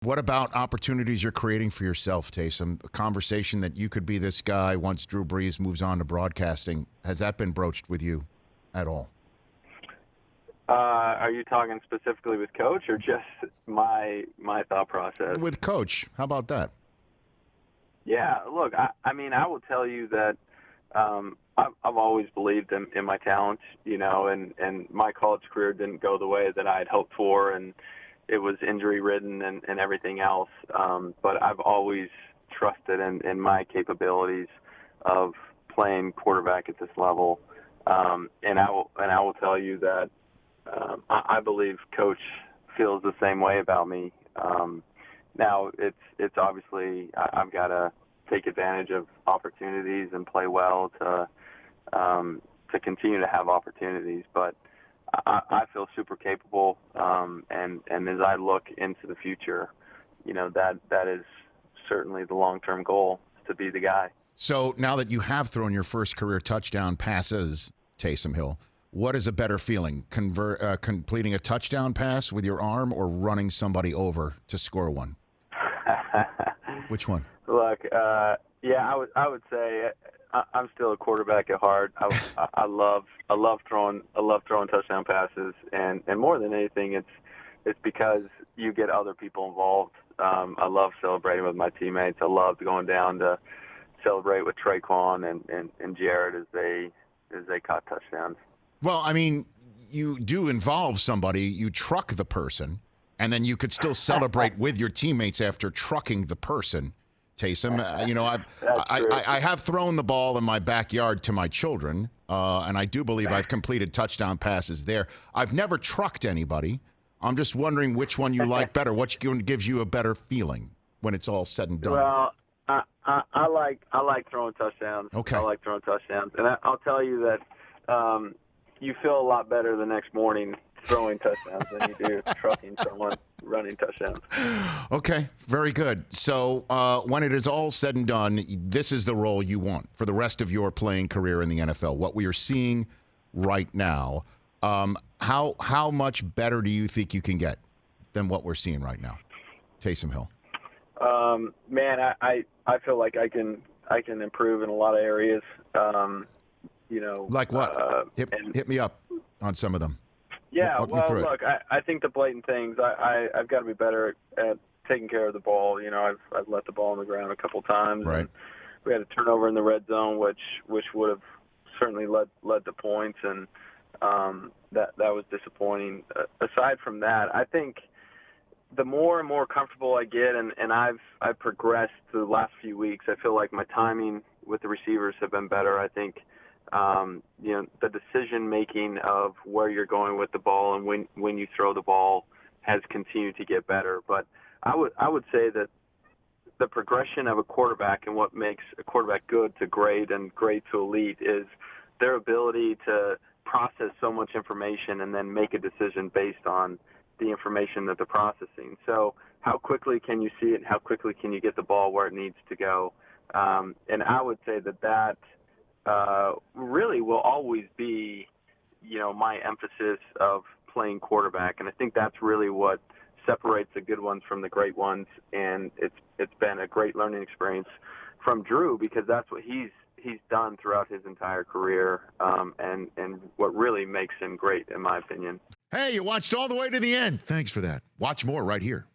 What about opportunities you're creating for yourself, Taysom? A conversation that you could be this guy once Drew Brees moves on to broadcasting. Has that been broached with you at all? Are you talking specifically with Coach or just my thought process? With Coach. How about that? Yeah, look, I mean, I will tell you that I've always believed in my talent, and my college career didn't go the way that I had hoped for, and it was injury-ridden and everything else. But I've always trusted in my capabilities of playing quarterback at this level, and I will tell you that I believe Coach feels the same way about me. Now it's obviously I've got to take advantage of opportunities and play well to continue to have opportunities. But I feel super capable, and as I look into the future, that is certainly the long-term goal, is to be the guy. So now that you have thrown your first career touchdown passes, Taysom Hill, what is a better feeling, completing a touchdown pass with your arm or running somebody over to score one? Which one? Look, I would say I'm still a quarterback at heart. I love throwing touchdown passes, and more than anything, it's because you get other people involved. I love celebrating with my teammates. I love going down to celebrate with Traquan and Jared as they caught touchdowns. Well, I mean, you do involve somebody, you truck the person, and then you could still celebrate with your teammates after trucking the person, Taysom. I have thrown the ball in my backyard to my children, and I do believe I've completed touchdown passes there. I've never trucked anybody. I'm just wondering which one you like better. What gives you a better feeling when it's all said and done? Well, I like throwing touchdowns. Okay. I like throwing touchdowns, and I'll tell you that you feel a lot better the next morning throwing touchdowns than you do trucking someone running touchdowns. Okay, very good. So when it is all said and done, this is the role you want for the rest of your playing career in the NFL. What we are seeing right now, how much better do you think you can get than what we're seeing right now, Taysom Hill? Man, I feel like I can improve in a lot of areas. Like what? Hit me up on some of them. Yeah, well, look, I think the blatant things, I've got to be better at taking care of the ball. I've let the ball on the ground a couple times. Right. And we had a turnover in the red zone, which would have certainly led to points, and that was disappointing. Aside from that, I think the more and more comfortable I get, and I've progressed through the last few weeks, I feel like my timing with the receivers have been better. I think the decision-making of where you're going with the ball and when you throw the ball has continued to get better. But I would say that the progression of a quarterback and what makes a quarterback good to great and great to elite is their ability to process so much information and then make a decision based on the information that they're processing. So how quickly can you see it and how quickly can you get the ball where it needs to go? And I would say that really will always be, my emphasis of playing quarterback. And I think that's really what separates the good ones from the great ones. And it's been a great learning experience from Drew because that's what he's done throughout his entire career, and what really makes him great, in my opinion. Hey, you watched all the way to the end. Thanks for that. Watch more right here.